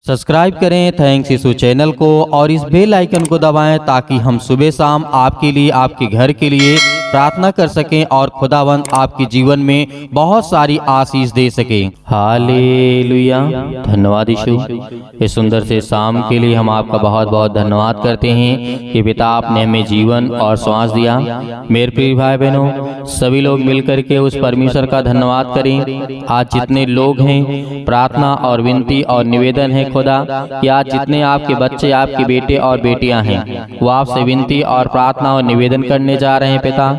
Subscribe करें thanks यीशु channel को और इस बेल आइकन को दबाएं ताकि हम सुबह शाम आपके लिए आपके घर के लिए प्रार्थना कर सकें और खुदावंद आपके जीवन में बहुत सारी आशीष दे सकें। हालेलुया। धन्यवाद यीशु, इस सुंदर से शाम के लिए हम आपका बहुत बहुत धन्यवाद करते हैं कि पिता आपने हमें जीवन और श्वास दिया। मेरे प्रिय भाई बहनों, सभी लोग मिलकर के उस परमेश्वर का धन्यवाद करें। आज जितने लोग हैं, प्रार्थना और विनती और निवेदन है खुदा कि आज जितने आपके बच्चे, आपके बेटे और बेटियां हैं, वो आपसे विनती और प्रार्थना और निवेदन करने जा रहे हैं। पिता,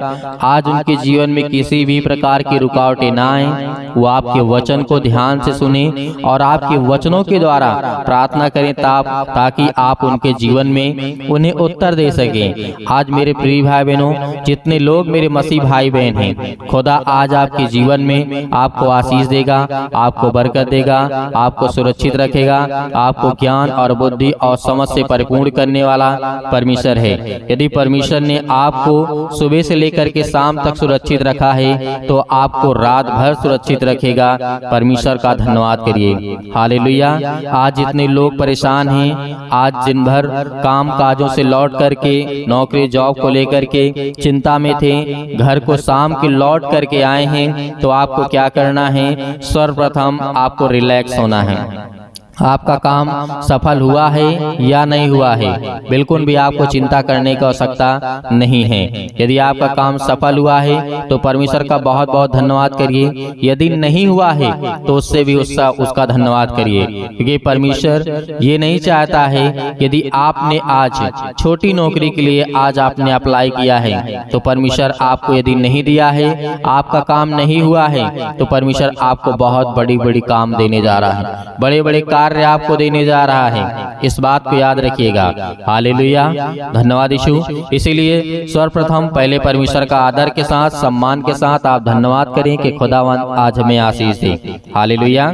आज उनके जीवन में किसी भी प्रकार की रुकावटें ना आए, वो आपके वचन को ध्यान से सुने और आपके वचनों के द्वारा प्रार्थना करें ताकि आप उनके जीवन में उन्हें उत्तर दे सकें। आज मेरे प्रिय भाई बहनों, जितने लोग मेरे मसीह भाई बहन हैं, खुदा आज आपके जीवन में आपको आशीष देगा, आपको बरकत देगा, आपको सुरक्षित रखेगा, आपको ज्ञान और बुद्धि और समझ से परिपूर्ण करने वाला परमेश्वर है। यदि परमेश्वर ने आपको सुबह से लेकर के शाम तक सुरक्षित रखा है तो आपको रात भर सुरक्षित रखेगा। परमेश्वर का धन्यवाद करिए। हालेलुया। आज जितने लोग परेशान हैं, आज दिन भर काम काजों से लौट करके, नौकरी जॉब को लेकर के चिंता में थे, घर को शाम के लौट करके आए हैं, तो आपको क्या करना है? सर्वप्रथम आपको रिलैक्स होना है। आपका काम सफल हुआ है या नहीं हुआ है, बिल्कुल भी आपको चिंता करने की आवश्यकता नहीं है। यदि आपका काम सफल हुआ है तो परमेश्वर का बहुत बहुत धन्यवाद करिए। यदि नहीं हुआ है तो उससे भी उसका धन्यवाद करिए, क्योंकि परमेश्वर ये नहीं चाहता है यदि आपने आज छोटी नौकरी के लिए आज आपने अप्लाई किया है तो परमेश्वर आपको यदि नहीं दिया है, आपका काम नहीं हुआ है, तो परमेश्वर आपको बहुत बड़ी बड़ी काम देने जा रहा है, बड़े बड़े कार्य आपको देने जा रहा है। इस बात को याद रखिएगा। हालेलुया। धन्यवाद यीशु। इसीलिए सर्वप्रथम पहले परमेश्वर का आदर के साथ, सम्मान के साथ आप धन्यवाद करें कि खुदावंद आज हमें आशीष दे। हालेलुया।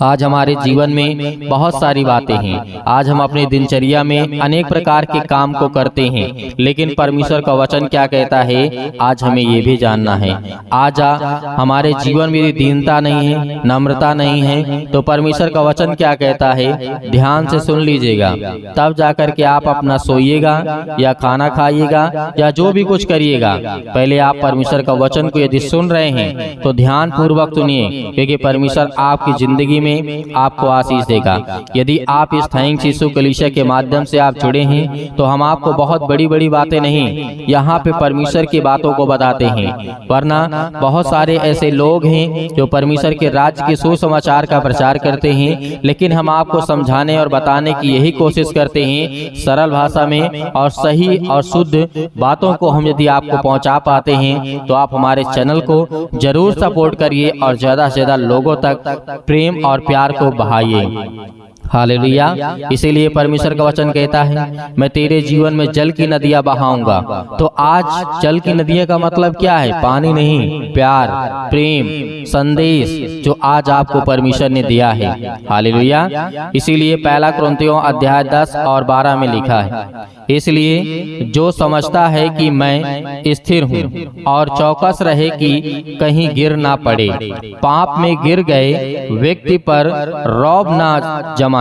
आज हमारे जीवन में बहुत सारी बातें हैं। आज हम अपने दिनचर्या में अनेक प्रकार के काम को करते हैं, लेकिन परमेश्वर का वचन क्या कहता है, आज हमें ये भी जानना है। आज हमारे जीवन में दीनता नहीं है, नम्रता नहीं है, तो परमेश्वर का वचन क्या कहता है, ध्यान से सुन लीजिएगा। तब जाकर के आप अपना सोइएगा या खाना खाइएगा या जो भी कुछ करिएगा, पहले आप परमेश्वर का वचन को यदि सुन रहे हैं तो ध्यान पूर्वक सुनिए, क्योंकि परमेश्वर आपकी जिंदगी में आपको आशीष देगा। यदि आप इस थैंक्स यीशु कलीसिया के माध्यम से आप जुड़े हैं तो हम आपको बहुत बड़ी बड़ी बातें नहीं, यहाँ पे परमेश्वर की बातों को बताते हैं। वरना बहुत सारे ऐसे लोग हैं जो परमेश्वर के राज्य के सुसमाचार का प्रचार करते हैं, लेकिन हम आपको समझाने और बताने की यही कोशिश करते हैं सरल भाषा में, और सही और शुद्ध बातों को हम यदि आपको पहुंचा पाते हैं तो आप हमारे चैनल को जरूर सपोर्ट करिए और ज्यादा से ज्यादा लोगों तक प्रेम और प्यार को बढ़ाइए। हालेलुया। इसीलिए परमेश्वर का वचन कहता है, मैं तेरे जीवन में जल की नदियां बहाऊंगा। तो आज जल की नदियां का मतलब क्या है? पानी नहीं, प्यार, प्रेम, संदेश जो आज आपको परमेश्वर ने दिया है। हालेलुया। इसीलिए पहला कुरिन्थियों अध्याय 10 और 12 में लिखा है, इसलिए जो समझता है कि मैं स्थिर हूँ और चौकस रहे कि कहीं गिर ना पड़े, पाप में गिर गए व्यक्ति पर रौब ना जमाएं।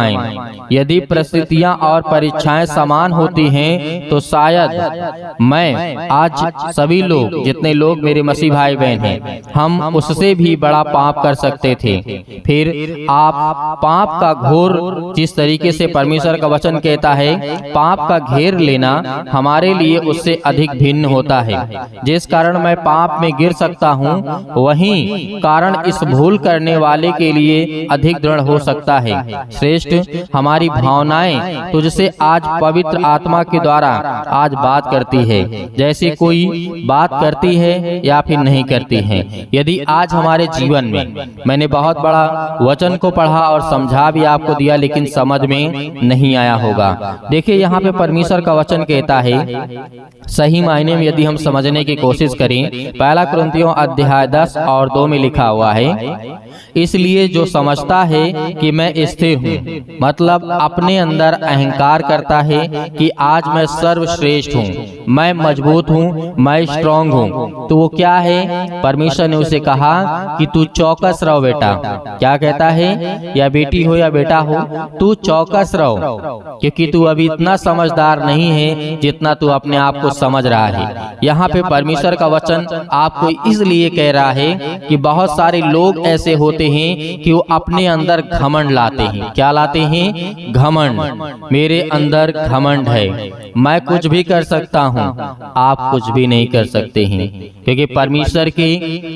यदि परिस्थितियां और परीक्षाएं समान होती हैं तो शायद मैं, आज सभी लोग, जितने लोग मेरे मसीह भाई बहन हैं, हम उससे भी बड़ा पाप कर सकते थे। फिर आप पाप का घोर, जिस तरीके से परमेश्वर का वचन कहता है पाप का घेर लेना हमारे लिए उससे अधिक भिन्न होता है। जिस कारण मैं पाप में गिर सकता हूँ, वही कारण इस भूल करने वाले के लिए अधिक दृढ़ हो सकता है। श्रेष्ठ हमारी भावनाएं तुझसे आज पवित्र आत्मा के द्वारा आज बात करती है, जैसे कोई बात करती है या फिर नहीं करती है। यदि आज हमारे जीवन में, मैंने बहुत बड़ा वचन को पढ़ा और समझा भी आपको दिया, लेकिन समझ में नहीं आया होगा। देखिए यहाँ पे परमेश्वर का वचन कहता है, सही मायने में यदि हम समझने की कोशिश करें, पहला कुरिन्थियों अध्याय 10 और 2 में लिखा हुआ है, इसलिए जो समझता है कि मैं स्थिर हूँ मतलब अपने अंदर अहंकार करता है कि आज मैं सर्वश्रेष्ठ हूँ, मैं मजबूत हूँ, मैं स्ट्रांग हूँ। तो वो क्या है, परमेश्वर ने उसे कहा कि तू चौकस रहो बेटा। क्या कहता है, या बेटी हो या बेटा हो, तू चौकस रहो, क्योंकि तू अभी इतना समझदार नहीं है जितना तू अपने आप को समझ रहा है। यहाँ पे परमेश्वर का वचन आपको इसलिए कह रहा है कि बहुत सारे लोग ऐसे होते हैं कि वो अपने अंदर घमंड लाते हैं। क्या लाते हैं, घमंड। मेरे अंदर घमंड है, मैं कुछ भी कर सकता हूँ। आप कुछ भी नहीं कर सकते हैं, क्योंकि परमेश्वर के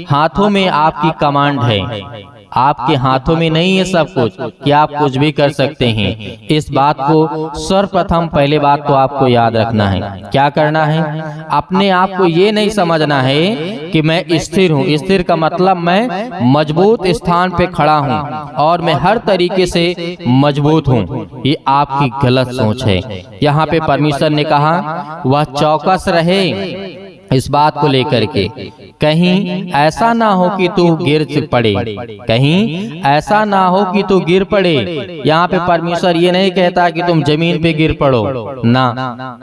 हाथों में आपकी कमांड है। आपके हाथों में नहीं है सब कुछ कि आप कुछ भी कर सकते हैं। इस बात को सर्वप्रथम पहले बात तो आपको याद रखना है। क्या करना है, अपने आप को ये नहीं समझना है कि मैं स्थिर हूँ। स्थिर का मतलब मैं मजबूत स्थान पे खड़ा हूँ और मैं हर तरीके से मजबूत हूँ। ये आपकी गलत सोच है। यहाँ पे परमेश्वर ने कहा वह चौकस रहे इस बात को लेकर के, कहीं ऐसा ना हो कि तू गिर पड़े, कहीं ऐसा ना हो कि तू गिर पड़े। यहाँ पे परमेश्वर ये नहीं कहता कि तुम जमीन पे गिर पड़ो ना।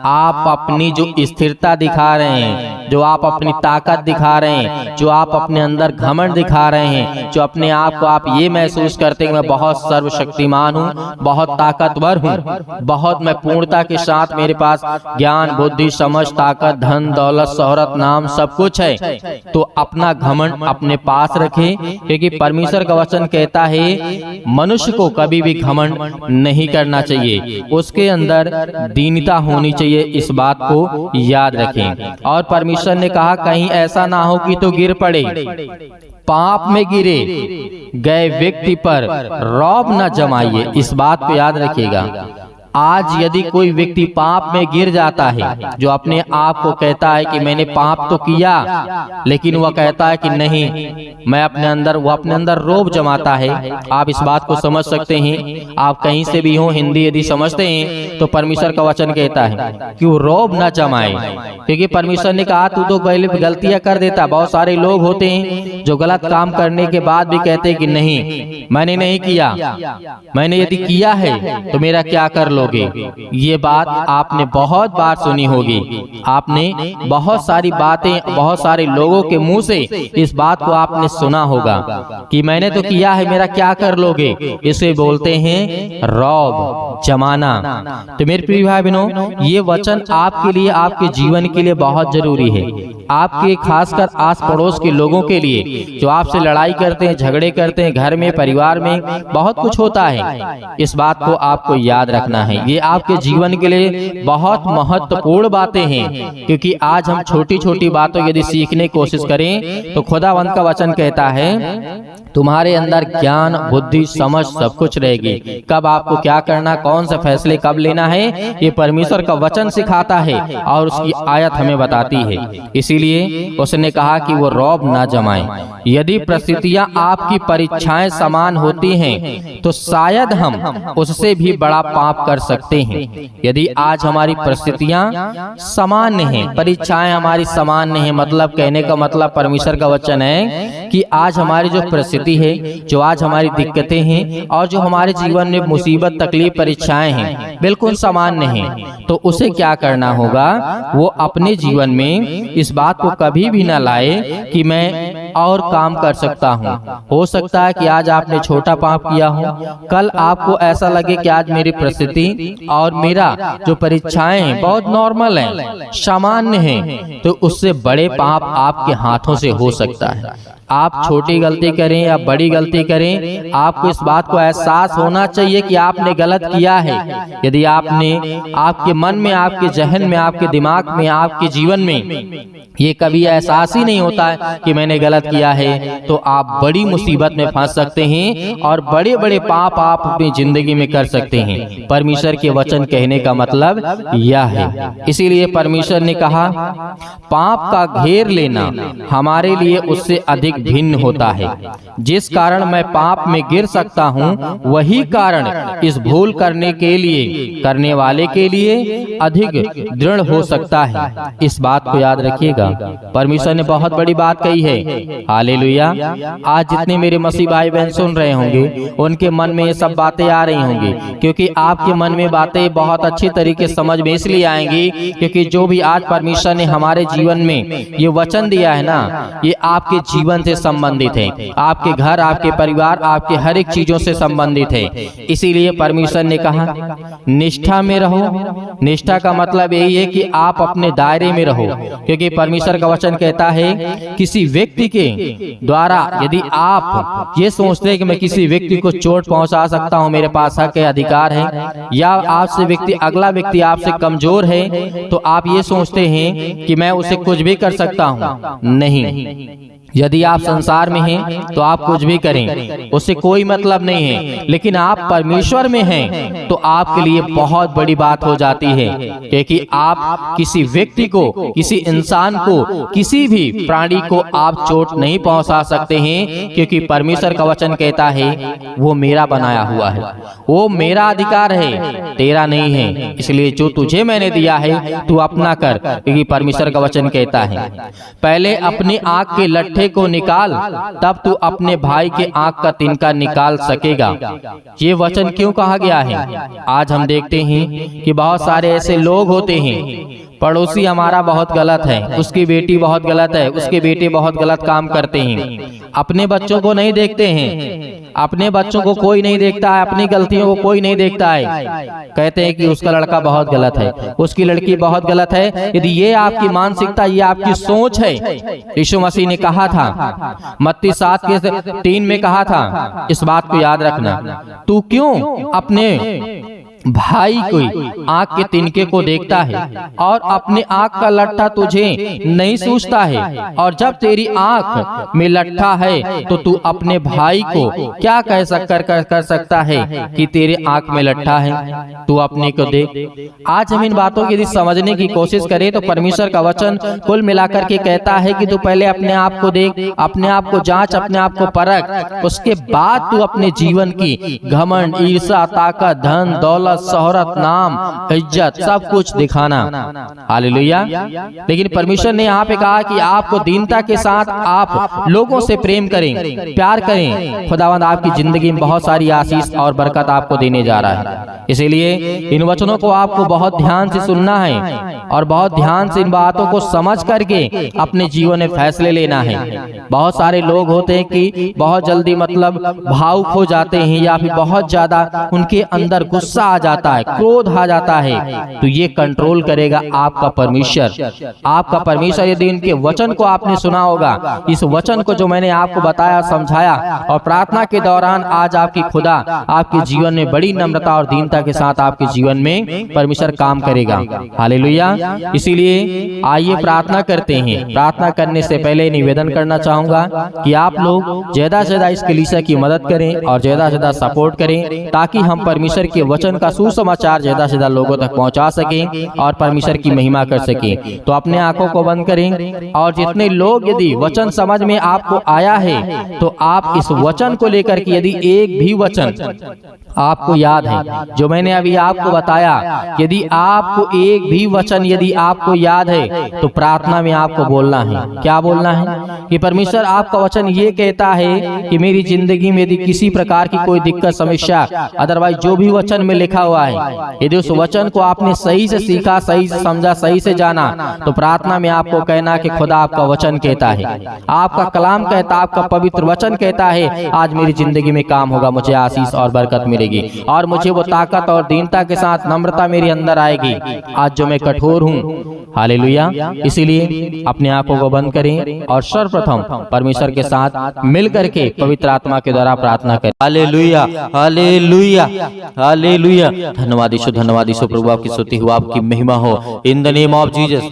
आप अपनी जो स्थिरता दिखा रहे हैं, जो आप अपनी ताकत दिखा रहे हैं, जो आप अपने अंदर घमंड दिखा रहे हैं, जो अपने आप को आप ये महसूस करते हैं मैं बहुत सर्वशक्तिमान हूँ, बहुत ताकतवर हूँ, बहुत मैं पूर्णता के साथ मेरे पास ज्ञान, बुद्धि, समझ, ताकत, धन, दौलत, शोहरत, नाम सब कुछ है, तो अपना घमंड अपने पास रखें। क्योंकि परमेश्वर का वचन कहता है मनुष्य को कभी भी घमंड नहीं करना चाहिए, उसके अंदर दीनता होनी चाहिए। इस बात को याद रखें। और परमेश्वर ने कहा कहीं ऐसा ना हो कि तो गिर पड़े, पाप में गिरे गए व्यक्ति पर रौब न जमाइए। इस बात को याद रखिएगा। आज यदि कोई व्यक्ति पाप में गिर जाता है, जो अपने आप को कहता है कि मैंने पाप तो किया, लेकिन वह कहता है कि नहीं मैं अपने अंदर, वो अपने अंदर रौब जमाता है। आप इस बात को समझ सकते हैं। आप कहीं से भी हो, हिंदी यदि समझते हैं तो परमेश्वर का वचन कहता है कि वो रौब न जमाए। क्योंकि परमेश्वर ने कहा तू तो पहले गलतियां कर देता। बहुत सारे लोग होते हैं जो गलत काम करने के बाद भी कहते हैं कि नहीं मैंने नहीं किया, मैंने यदि किया है तो मेरा क्या कर लोगे। ये बात आपने बहुत बार सुनी होगी। आपने बहुत सारी बातें बहुत सारे लोगों के मुंह से इस बात को आपने सुना होगा कि मैंने तो किया है, मेरा क्या कर लोगे। इसे बोलते हैं रौब जमाना। तो मेरे प्रिय भाई बहनों, ये वचन आपके लिए, आपके जीवन के लिए बहुत जरूरी है। आपके खासकर आस पड़ोस के लोगों के लिए जो आपसे लड़ाई करते हैं, झगड़े करते हैं, घर में, परिवार में बहुत कुछ होता है। इस बात को आपको याद रखना है। ये आपके जीवन के लिए बहुत महत्वपूर्ण बातें हैं। क्योंकि आज हम छोटी छोटी बातों यदि सीखने की कोशिश करें तो खुदावंत का वचन कहता है तुम्हारे अंदर ज्ञान, बुद्धि, समझ सब कुछ रहेगी। कब आपको क्या करना, कौन से फैसले कब लेना है, ये परमेश्वर का वचन सिखाता है और उसकी आयत हमें बताती है। इसीलिए उसने कहा कि वो रौब ना जमाएं। यदि परिस्थितियां आपकी परीक्षाएं समान होती हैं तो शायद हम उससे भी बड़ा पाप कर सकते हैं। यदि आज हमारी परिस्थितियां समान हैं, परीक्षाएं हमारी समान नहीं, मतलब कहने का मतलब परमेश्वर का वचन है कि आज हमारी जो परिस्थिति है, जो आज हमारी दिक्कतें हैं और जो हमारे जीवन में मुसीबत, तकलीफ, परीक्षाएं हैं बिल्कुल समान नहीं, तो उसे क्या करना होगा, वो अपने जीवन में इस बात को कभी भी न लाए कि मैं और काम कर सकता हूँ। हो सकता है कि आज आपने छोटा पाप किया हो, कल आपको ऐसा लगे कि आज मेरी परिस्थिति और मेरा जो परीक्षाएं हैं बहुत नॉर्मल हैं, सामान्य हैं, तो उससे बड़े पाप आपके हाथों से हो सकता है। आप छोटी गलती करें या बड़ी गलती करें, आपको इस बात को एहसास होना चाहिए कि आपने गलत किया है। यदि आपने, आपके मन में, आपके जहन में, आपके दिमाग में, आपके जीवन में ये कभी एहसास ही नहीं होता है कि मैंने गलत किया है, तो आप बड़ी मुसीबत में फंस सकते हैं और बड़े बड़े पाप आप अपनी जिंदगी में कर सकते हैं। परमेश्वर के वचन कहने का मतलब यह है। इसीलिए परमेश्वर ने कहा पाप का घेर लेना हमारे लिए उससे अधिक अधिक भिन्न होता है। जिस कारण मैं पाप में गिर सकता हूँ, वही कारण इस भूल करने वाले के लिए अधिक दृढ़ हो सकता है। इस बात को याद रखिएगा। परमेश्वर ने बहुत बड़ी बात कही है। हालेलुया। आज जितने मेरे मसीह भाई बहन सुन रहे होंगे, उनके मन में ये सब बातें आ रही होंगी, क्योंकि आपके मन में बातें बहुत अच्छी तरीके से समझ में इसलिए आएंगी क्योंकि जो भी आज परमेश्वर ने हमारे जीवन में ये वचन दिया है ना, ये आपके जीवन से संबंधित है। आपके घर, आपके परिवार, आपके हर एक चीजों से संबंधित है। इसीलिए परमेश्वर ने कहा निष्ठा में रहो। निष्ठा का मतलब यही है कि आप अपने दायरे में रहो, क्योंकि परमेश्वर का वचन कहता है किसी व्यक्ति के द्वारा यदि आप ये सोचते हैं कि मैं किसी व्यक्ति को चोट पहुंचा सकता हूं, मेरे पास हक है, अधिकार है, या आपसे अगला व्यक्ति आपसे कमजोर है, तो आप ये सोचते हैं कि मैं उसे कुछ भी कर सकता हूं। नहीं, यदि आप संसार में हैं तो आप कुछ भी करें, उससे कोई मतलब नहीं है। लेकिन आप परमेश्वर में हैं तो आपके लिए बहुत बड़ी बात हो जाती है, क्योंकि आप किसी व्यक्ति को, किसी इंसान को, किसी भी प्राणी को आप चोट नहीं पहुंचा सकते हैं, क्योंकि परमेश्वर का वचन कहता है वो मेरा बनाया हुआ है, वो मेरा अधिकार है, तेरा नहीं है। इसलिए जो तुझे मैंने दिया है तू अपना कर, क्योंकि परमेश्वर का वचन कहता है पहले अपनी आंख के लट्ठे को निकाल, तब तू अपने भाई के आंख का तिनका निकाल सकेगा। ये वचन क्यों कहा गया है? आज हम देखते हैं कि बहुत सारे ऐसे लोग होते हैं, पड़ोसी हमारा बहुत गलत है, उसकी बेटी बहुत गलत है, उसके बेटे बहुत गलत काम करते हैं, अपने बच्चों को नहीं देखते हैं, अपने बच्चों को कोई नहीं देखता है, अपनी गलतियों को कोई नहीं देखता है। कहते हैं कि उसका लड़का बहुत गलत है, उसकी लड़की बहुत गलत है। यदि ये आपकी मानसिकता, ये आपकी सोच है, यीशु मसीह ने कहा था, मत्ती 7:3 में कहा था, इस बात को याद रखना, तू क्यों अपने भाई कोई आंख के तिनके को देखता है और अपने आंख का लट्ठा तुझे नहीं सूझता है? और जब तेरी आंख में लट्ठा है तो तू अपने भाई को क्या कर सकता है कि तेरे आंख में लट्ठा है? तू अपने को देख। आज हम इन बातों की यदि समझने की कोशिश करें तो परमेश्वर का वचन कुल मिलाकर के कहता है कि तू पहले अपने आप को देख, अपने आप को जांच, अपने आप को परख, उसके बाद तू अपने जीवन की घमंड, ईर्ष्या, ताकत, धन, दौलत, शोहरत, नाम, इज्जत, सब कुछ दिखाना। हालेलुया। लेकिन परमेश्वर ने यहाँ पे कहा कि आपको दीनता के साथ आप लोगों से प्रेम करें, प्यार करें। खुदावंद आपकी जिंदगी में बहुत सारी आशीष और बरकत आपको देने जा रहा है। इसीलिए इन वचनों को आपको बहुत ध्यान से सुनना है और बहुत ध्यान से इन बातों को समझ करके अपने जीवन में फैसले लेना है। बहुत सारे लोग होते हैं कि बहुत जल्दी मतलब भावुक हो जाते हैं, या फिर बहुत ज्यादा उनके अंदर गुस्सा आ जाता है, क्रोध आ जाता है, तो ये कंट्रोल करेगा आपका परमेश्वर। आपका परमेश्वर यदि इनके वचन को आपने सुना होगा, इस वचन को जो मैंने आपको बताया, समझाया, और प्रार्थना के दौरान आज आपकी खुदा आपके जीवन में बड़ी नम्रता और दीनता के साथ आपके जीवन में परमेश्वर काम करेगा। हालेलुया। इसीलिए आइए प्रार्थना करते हैं। प्रार्थना करने से पहले निवेदन करना चाहूंगा कि आप लोग ज्यादा से ज्यादा इस कलीसिया की मदद करें और ज्यादा से ज्यादा सपोर्ट करें, ताकि हम परमेश्वर के वचन का सुसमाचार ज्यादा से ज्यादा लोगों तक पहुंचा सकें और परमेश्वर की महिमा कर सकें। तो अपने आंखों को बंद करें, और जितने लोग यदि वचन समझ में आपको आया है तो आप इस वचन को लेकर के यदि एक भी वचन आपको याद है जो मैंने अभी आपको बताया, यदि आपको एक भी वचन यदि आपको याद है तो प्रार्थना में आपको बोलना है। क्या बोलना है? कि परमेश्वर आपका वचन ये कहता है कि मेरी जिंदगी में यदि किसी प्रकार की कोई दिक्कत, समस्या, अदरवाइज जो भी वचन में लिखा हुआ है, यदि उस वचन को आपने सही से सीखा, सही से समझा, सही से जाना, तो प्रार्थना में आपको कहना कि खुदा आपका वचन कहता है, आपका कलाम कहता, आपका पवित्र वचन कहता है, आज मेरी जिंदगी में काम होगा, मुझे आशीष और बरकत मिलेगी, और मुझे वो ताकत और दीनता के साथ नम्रता मेरे अंदर आएगी आज जो मैं कठोर हूँ। हालेलुया। इसीलिए अपने आंखों को बंद करें और सर्वप्रथम परमेश्वर के साथ मिल करके पवित्र आत्मा के द्वारा प्रार्थना करें। Hallelujah, hallelujah, hallelujah. धन्यवाद यीशु, धन्यवाद यीशु। प्रभु आपकी स्तुति हो, आपकी महिमा हो, in the name of Jesus.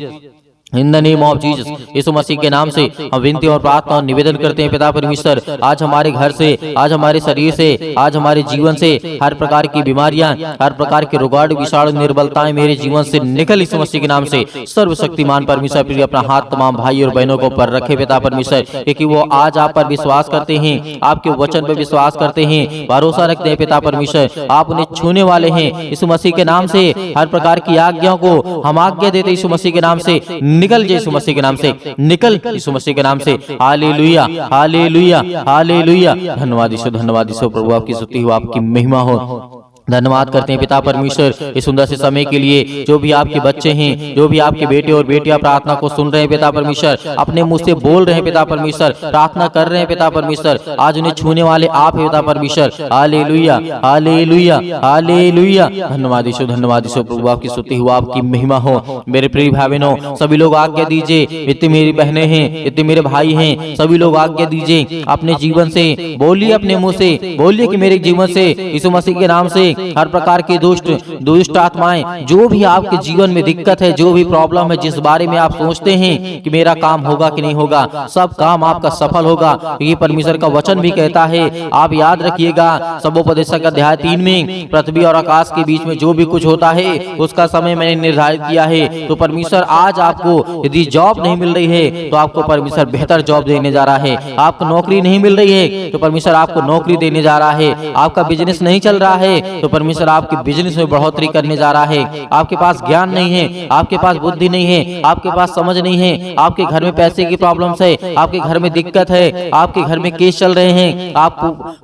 In the name of Jesus, Yeshu Masih के नाम से हम विनती और प्रार्थना और निवेदन करते हैं पिता परमेश्वर, आज हमारे घर से, आज हमारे शरीर से, आज हमारे जीवन से हर प्रकार की बीमारियां, हर प्रकार के रोगाणु विषाणु निर्बलताएं मेरे जीवन से निकल यीशु मसीह के नाम से। सर्वशक्तिमान परमेश्वर प्रिय अपना हाथ तमाम भाई और बहनों को पर रखे पिता परमेश्वर, क्योंकि वो आज आप पर विश्वास करते हैं, आपके वचन पर विश्वास करते हैं, भरोसा रखते हैं पिता परमेश्वर, आप उन्हें छूने वाले हैं यीशु मसीह के नाम से। हर प्रकार की आज्ञाओं को हम आज्ञा देते यीशु मसीह के नाम से, निकल जाए यीशु मसीह के नाम से, निकल यीशु मसीह के नाम से। Hallelujah hallelujah hallelujah. धन्यवाद यीशु, धन्यवाद यीशु प्रभु, आपकी स्तुति हो, आपकी महिमा हो। धन्यवाद करते हैं पिता परमेश्वर इस सुंदर से समय के लिए। जो भी आपके बच्चे हैं, जो भी आपके बेटे और बेटियां प्रार्थना को सुन रहे हैं पिता परमेश्वर, अपने मुंह से बोल रहे हैं पिता परमेश्वर, प्रार्थना कर रहे हैं पिता परमेश्वर, आज उन्हें छूने वाले आप हैं पिता परमेश्वर। Hallelujah hallelujah hallelujah. धन्यवाद यीशु, धन्यवाद यीशु प्रभु, आपकी स्तुति हो, आपकी महिमा हो। मेरे प्रिय भाई बहनों, सभी लोग आज्ञा दीजिए, इतनी मेरी बहनें हैं, इतने मेरे भाई हैं, सभी लोग आज्ञा दीजिए अपने जीवन से, बोलिए अपने मुंह से, बोलिए कि मेरे जीवन से यीशु मसीह के नाम से हर प्रकार की दुष्ट आत्माएं, जो भी आपके जीवन में दिक्कत है, जो भी प्रॉब्लम है, जिस बारे में आप सोचते हैं कि मेरा काम होगा कि नहीं होगा, सब काम आपका सफल होगा। ये परमेश्वर का वचन भी कहता है, आप याद रखिएगा सबोपदेशक अध्याय 3 में, पृथ्वी और आकाश के बीच में जो भी कुछ होता है उसका समय मैंने निर्धारित किया है। तो परमेश्वर आज आपको यदि जॉब नहीं मिल रही है तो आपको परमेश्वर बेहतर जॉब देने जा रहा है। आपको नौकरी नहीं मिल रही है तो परमेश्वर आपको नौकरी देने जा रहा है। आपका बिजनेस नहीं चल रहा है तो परमेश्वर आपके बिजनेस में बढ़ोतरी करने जा रहा है। आपके पास ज्ञान नहीं है, आपके पास बुद्धि नहीं है, आपके पास समझ नहीं है, आपके घर में पैसे की प्रॉब्लम्स है, आपके घर में दिक्कत है, आपके घर में केस चल रहे हैं, आप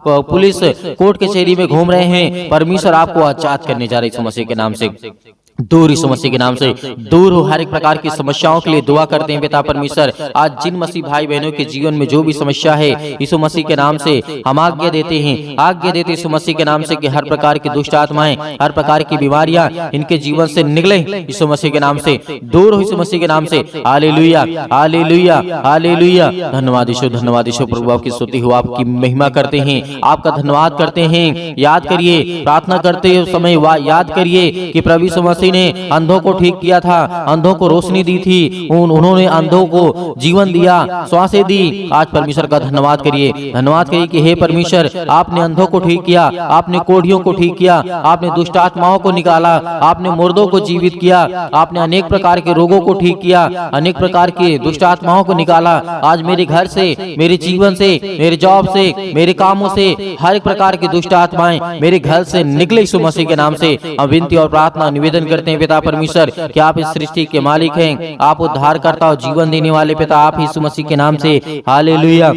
पुलिस कोर्ट कचहरी में घूम रहे हैं, परमेश्वर आपको आजाद करने जा रहे हैं यीशु मसीह के नाम से। दूर यीशु मसीह के नाम से दूर हो हर एक प्रकार की समस्याओं के लिए दुआ करते हैं पिता परमेश्वर। आज जिन मसीह भाई बहनों के जीवन में जो भी समस्या है यीशु मसीह के नाम से हम आज्ञा देते हैं, आज्ञा देते यीशु मसीह के नाम से कि हर प्रकार की दुष्ट आत्माएं, हर प्रकार की बीमारियां इनके जीवन से निकले यीशु मसीह के नाम से, दूर हो यीशु मसीह के नाम से। Hallelujah hallelujah hallelujah. धन्यवाद यीशु, धन्यवाद यीशु प्रभु, आपकी स्तुति हो, आपकी महिमा करते हैं, आपका धन्यवाद करते हैं। याद करिए, प्रार्थना करते समय याद करिए कि प्रभु यीशु मसीह ने अंधों को ठीक किया था, अंधों को रोशनी दी थी, उन्होंने अंधों को जीवन दिया, श्वासें दी। आज परमेश्वर का धन्यवाद करिए, धन्यवाद करिए कि हे परमेश्वर, आपने अंधों को ठीक किया, आपने कोढ़ियों को ठीक किया, आपने दुष्ट आत्माओं को निकाला, आपने मुर्दों को जीवित किया, आपने अनेक प्रकार के रोगों को ठीक किया, अनेक प्रकार की दुष्ट आत्माओं को निकाला। आज मेरे घर से, मेरे जीवन से, मेरे जॉब से, मेरे कामों से हर एक प्रकार की दुष्ट आत्माएं मेरे घर से निकले यीशु मसीह के नाम से। हम विनती और प्रार्थना निवेदन करते हैं पिता परमेश्वर कि आप इस सृष्टि के मालिक हैं, आप उद्धारकर्ता और जीवन देने वाले पिता आप यीशु मसीह के नाम से। Hallelujah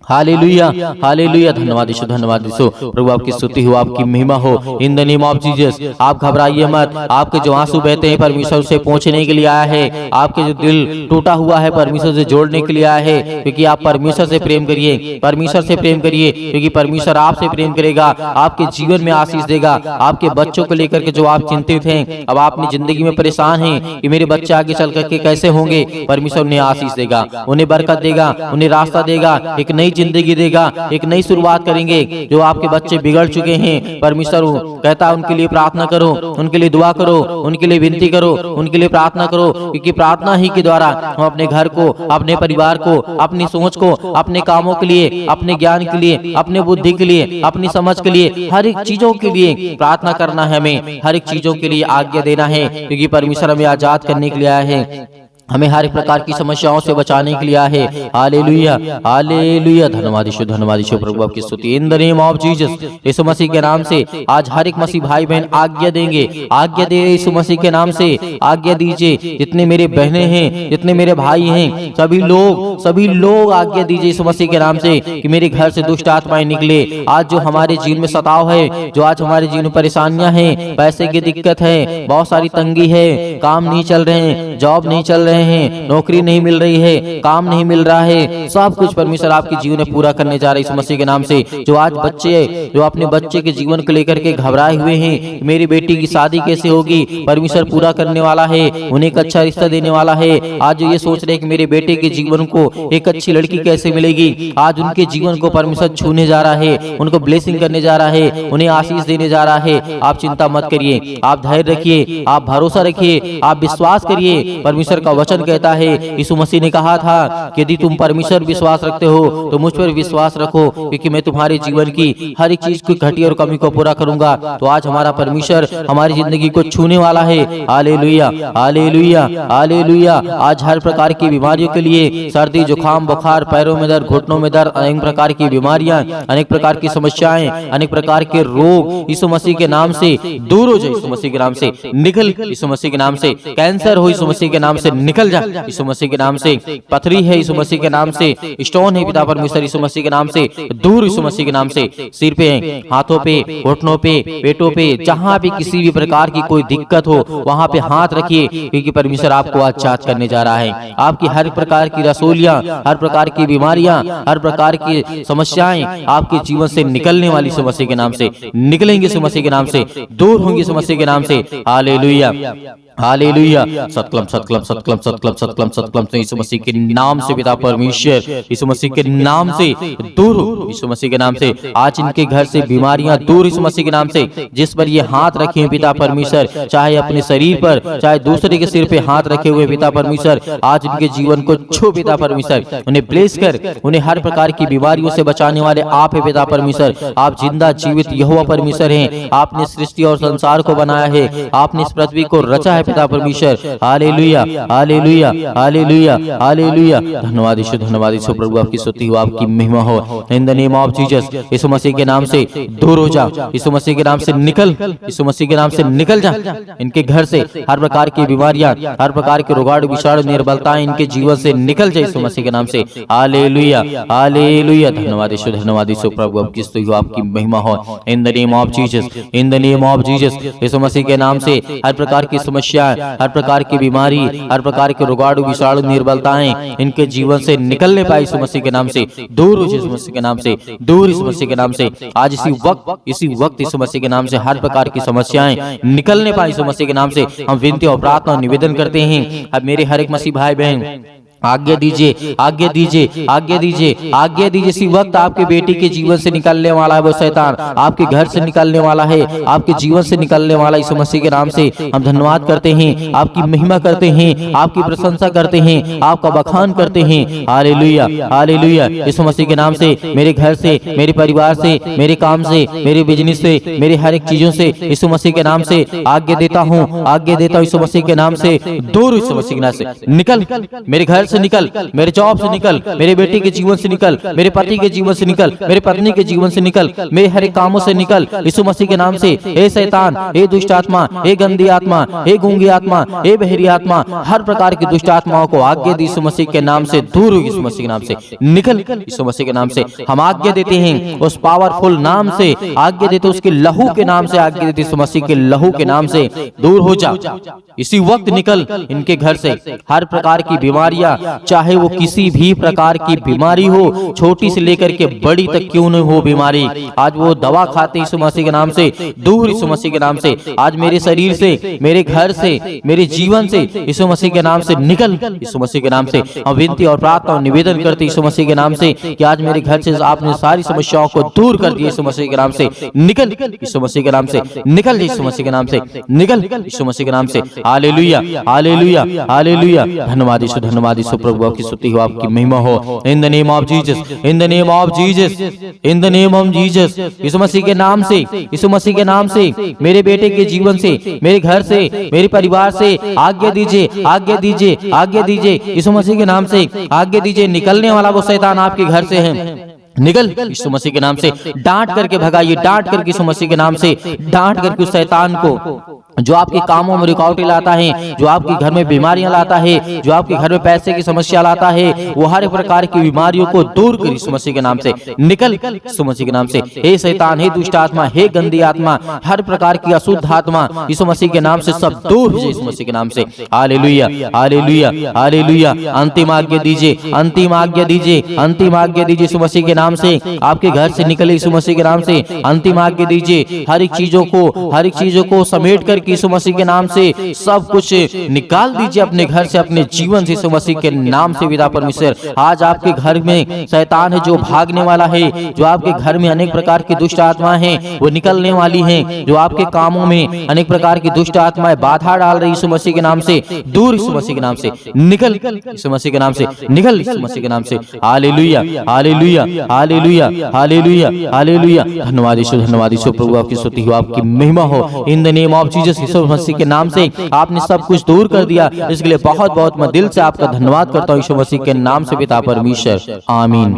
hallelujah hallelujah. धन्यवाद यीशु, धन्यवाद यीशु प्रभु, आपकी स्तुति हो, आपकी महिमा हो। In the name of Jesus आप घबराइए मत, आपके जो आंसू बहते हैं परमेश्वर से पहुंचने के लिए आया है, आपके जो दिल टूटा हुआ है परमेश्वर से जोड़ने के लिए आया है, क्योंकि आप परमेश्वर से प्रेम करिए, परमेश्वर से प्रेम करिए, क्योंकि परमेश्वर आपसे प्रेम करेगा, आपके जीवन में आशीष देगा। आपके बच्चों को लेकर के जो आप चिंतित हैं, अब आप अपनी जिंदगी में परेशान हैं कि मेरे बच्चे आगे चल करके कैसे होंगे, परमेश्वर उन्हें आशीष देगा, उन्हें बरकत देगा, उन्हें रास्ता देगा, एक नई जिंदगी देगा, एक नई शुरुआत करेंगे। जो आपके बच्चे बिगड़ चुके हैं परमेश्वर कहता है उनके लिए प्रार्थना करो, उनके लिए दुआ करो, उनके लिए विनती करो, उनके लिए प्रार्थना करो, क्योंकि प्रार्थना ही के द्वारा हम अपने घर को, अपने परिवार को, अपनी सोच को, अपने कामों के लिए, अपने ज्ञान के लिए, अपने बुद्धि के लिए, अपनी समझ के लिए, हर एक चीजों के लिए प्रार्थना करना है, हमें हर एक चीजों के लिए आज्ञा देना है, क्योंकि परमेश्वर हमें आजाद करने के लिए आया है, हमें हर एक प्रकार की समस्याओं से बचाने के लिए आया है। Hallelujah hallelujah. धन्यवाद यीशु, धन्यवाद यीशु प्रभु, आपकी स्तुति। In the name of Jesus Yeshu Masih के नाम से आज हर एक मसीह भाई बहन आज्ञा देंगे, आज्ञा दे यीशु मसीह के नाम से आज्ञा दीजिए। जितने मेरे बहनें हैं, जितने मेरे भाई हैं, सभी लोग आज्ञा दीजिए यीशु मसीह के नाम से कि मेरे घर से दुष्ट आत्माएं निकले। आज जो हमारे जीवन में सताव है, जो आज हमारे जीवन में परेशानियां हैं, पैसे की दिक्कत है, बहुत सारी तंगी है, काम नहीं चल रहे हैं, जॉब नहीं चल रहे हैं, नौकरी नहीं मिल रही है, काम नहीं मिल रहा है, सब कुछ परमेश्वर आपके जीवन में पूरा करने जा रहे हैं इस मसीह के नाम से। जो आज बच्चे, जो अपने बच्चे के जीवन को लेकर के घबराए हुए हैं, मेरी बेटी की शादी कैसे होगी, परमेश्वर पूरा करने वाला है, उन्हें एक अच्छा रिश्ता देने वाला है। आज जो ये सोच रहे हैं कि मेरे बेटे के जीवन को एक अच्छी लड़की कैसे मिलेगी, आज उनके जीवन को परमेश्वर छूने जा रहा है, उनको ब्लेसिंग करने जा रहा है, उन्हें आशीष देने जा रहा है। आप चिंता मत करिए, आप धैर्य रखिए, आप भरोसा रखिए, आप विश्वास करिए। परमेश्वर का वचन वचन कहता है, यीशु मसीह ने कहा था कि यदि तुम परमेश्वर विश्वास रखते हो तो मुझ पर विश्वास रखो, क्योंकि मैं तुम्हारे जीवन की हर एक चीज की घटी और कमी को पूरा करूंगा। तो आज हमारा परमेश्वर हमारी जिंदगी को छूने वाला है। Hallelujah, hallelujah, hallelujah. आज हर प्रकार की बीमारियों के लिए, सर्दी, जुकाम, बुखार, पैरों में दर्द, घुटनों में दर्द, अनेक प्रकार की बीमारियां, अनेक प्रकार की समस्याएं, अनेक प्रकार के रोग यीशु मसीह के नाम से दूर हो जाए, यीशु मसीह के नाम से निकल, यीशु मसीह के नाम से कैंसर हो, यीशु मसीह के नाम से निकल जा, यीशु मसीह के नाम से पथरी है, यीशु मसीह के नाम से स्टोन है, पिता परमेश्वर यीशु मसीह के नाम से दूर, यीशु मसीह के नाम से सिर पे, हाथों पे, घुटनों पे, पेटों पे, जहां भी किसी भी प्रकार की कोई दिक्कत हो वहां पे हाथ रखिए, क्योंकि परमेश्वर आपको आज जांच करने जा रहा है। आपकी हर प्रकार की रसोलियां, हर प्रकार की बीमारियां, हर प्रकार की समस्याएं आपके जीवन से निकलने वाली यीशु मसीह के नाम से निकलेंगे, यीशु मसीह के नाम से दूर होंगे, यीशु मसीह के नाम से। Hallelujah, hallelujah. सतकलम, सतकलम, सतकलम, सतकलम, सतकलम, सतकलम। यीशु मसीह के नाम से पिता परमेश्वर यीशु मसीह के नाम से दूर हो, यीशु मसीह के नाम से आज इनके घर से बीमारियां दूर, यीशु मसीह के नाम से। जिस पर ये हाथ रखे हैं पिता परमेश्वर, चाहे अपने शरीर पर, चाहे दूसरे के सिर पे हाथ रखे हुए पिता परमेश्वर, आज इनके जीवन को छू पिता परमेश्वर, उन्हें ब्लेस कर, उन्हें हर प्रकार की बीमारियों से बचाने वाले आप है पिता परमेश्वर। आप जिंदा जीवित यहोवा परमेश्वर हैं। आपने सृष्टि और संसार को बनाया है, आपने इस पृथ्वी को रचा है पिता परमेश्वर। Hallelujah, hallelujah, hallelujah, hallelujah. धन्यवाद यीशु, धन्यवाद यीशु प्रभु, आपकी स्तुति हो, आपकी महिमा हो। In the name of Jesus, Yeshu Masih के नाम से दूर हो जा, यीशु मसीह के नाम से निकल, यीशु मसीह के नाम से निकल जा। इनके घर से हर प्रकार की बीमारियां, हर प्रकार के रोगाणु, विषाणु, निर्बलताएं इनके जीवन से निकल जाए, यीशु मसीह के नाम से। Hallelujah, hallelujah. धन्यवाद यीशु, धन्यवाद यीशु प्रभु, आपकी स्तुति हो, आपकी महिमा हो। In the name of Jesus, in the name of Jesus, Yeshu Masih के नाम से हर प्रकार की समस्या, हर प्रकार की बीमारी, हर प्रकार के रोगाणु, विषाणु, निर्बलताएं इनके जीवन से निकलने पाए, यीशु मसीह के नाम से दूर हो, यीशु मसीह के नाम से दूर, यीशु मसीह के नाम से। आज इसी वक्त यीशु मसीह के नाम से हर प्रकार की समस्याएं निकलने पाए, यीशु मसीह के नाम से हम विनती और प्रार्थना और निवेदन करते हैं। अब मेरे हर एक मसीह भाई बहन आज्ञा दीजिए, आज्ञा दीजिए, आज्ञा दीजिए, आज्ञा दीजिए। इसी वक्त आपके बेटी के जीवन से निकलने वाला है वो शैतान, आपके घर से निकलने वाला है, आपके जीवन से निकलने वाला यीशु मसीह के नाम से हम धन्यवाद करते हैं, आपकी महिमा करते हैं, आपकी प्रशंसा करते हैं, आपका बखान करते हैं। Hallelujah, hallelujah. यीशु मसीह के नाम से मेरे घर से, मेरे परिवार से, मेरे काम से, मेरे बिजनेस से, मेरे हर एक चीजों से यीशु मसीह के नाम से आज्ञा देता हूँ, आज्ञा देता हूँ। यीशु मसीह के नाम से दूर, यीशु मसीह के नाम से निकल, मेरे घर से निकल, मेरे जॉब से निकल, मेरे बेटे के जीवन से निकल, मेरे पति के जीवन से निकल, मेरे पत्नी के जीवन से निकल, मेरे हर एक कामों से निकल, यीशु मसीह के नाम से। हे शैतान, हे दुष्ट आत्मा, हे गंदी आत्मा, हे गूंगी आत्मा, हे बहरी आत्मा, हर प्रकार की दुष्ट आत्माओं को आज्ञा दी, यीशु मसीह के नाम से दूर हो, यीशु मसीह के नाम से निकल, यीशु मसीह के नाम से हम आज्ञा देते हैं। उस पावरफुल नाम से आज्ञा देते, उसके लहू के नाम से आज्ञा देते, यीशु मसीह के लहू के नाम से दूर हो जा। इसी वक्त निकल इनके घर से हर प्रकार की बीमारियां, चाहे वो किसी भी प्रकार की बीमारी हो, छोटी से लेकर के बड़ी तक क्यों न हो बीमारी, आज वो दवा खाते यीशु मसीह के नाम से दूर, यीशु मसीह के नाम से। आज मेरे शरीर से, मेरे घर से, मेरे जीवन से यीशु मसीह के नाम से निकल, यीशु मसीह के नाम से हम विनती और प्रार्थना और निवेदन करते यीशु मसीह के नाम से कि आज मेरे घर से आपने सारी समस्याओं को दूर कर दिया, यीशु मसीह के नाम से निकल, यीशु मसीह के नाम से निकल, यीशु मसीह के नाम से निकल, यीशु मसीह के नाम से। Hallelujah, hallelujah, hallelujah. धन्यवाद यीशु, धन्यवाद यीशु प्रभु, आपकी स्तुति हो, आपकी महिमा हो। In the name of Jesus, in the name of Jesus, in the name of Jesus, Yeshu Masih के नाम से, यीशु मसीह के नाम से मेरे बेटे के जीवन से, मेरे घर से, मेरे परिवार से आज्ञा दीजिए, आज्ञा दीजिए, आज्ञा दीजिए, यीशु मसीह के नाम से आज्ञा दीजिए। निकलने वाला वो शैतान आपके घर से है, निकल यीशु मसीह के नाम से। डांट करके भगाइए, डांट करके यीशु मसीह के नाम से डांट करके उस शैतान को जो आपके कामों में रुकावटें लाता है, जो आपके घर में बीमारियां लाता है, जो आपके घर में पैसे की समस्या लाता है, वो हर प्रकार की बीमारियों को दूर कर यीशु मसीह के नाम से निकल, यीशु मसीह के नाम से। हे शैतान, हे दुष्ट आत्मा, हे गंदी आत्मा, हर प्रकार की अशुद्ध आत्मा यीशु मसीह के नाम से सब दूर हो जाए, यीशु मसीह के नाम से। Hallelujah, hallelujah, hallelujah. अंतिम आज्ञा दीजिए, अंतिम आज्ञा दीजिए, अंतिम आज्ञा दीजिए यीशु मसीह के नाम से। आपके घर से निकले यीशु मसीह के नाम से अंतिम आज्ञा दीजिए। हर एक चीजों को समेट करके करके यीशु मसीह के नाम से सब कुछ निकाल दीजिए अपने घर से, अपने जीवन से यीशु मसीह के नाम से। पिता परमेश्वर, आज आपके घर में शैतान है जो भागने वाला है, जो आपके घर में अनेक प्रकार की दुष्ट आत्माएं हैं वो निकलने वाली हैं, जो आपके कामों में अनेक प्रकार की दुष्ट आत्माएं बाधा डाल रही, यीशु मसीह के नाम से दूर, यीशु मसीह के नाम से निकल, यीशु मसीह के नाम से निकल, यीशु मसीह के नाम से। Hallelujah, hallelujah, hallelujah, hallelujah, hallelujah. धन्यवाद यीशु, धन्यवाद यीशु। प्रभु आपकी स्तुति हो, आपकी महिमा हो। In the name of Jesus, Yeshu Masih के नाम से आपने सब कुछ दूर कर दिया, इसके लिए बहुत बहुत मैं दिल से आपका धन्यवाद करता हूँ यीशु मसीह के नाम से। पिता परमेश्वर, आमीन।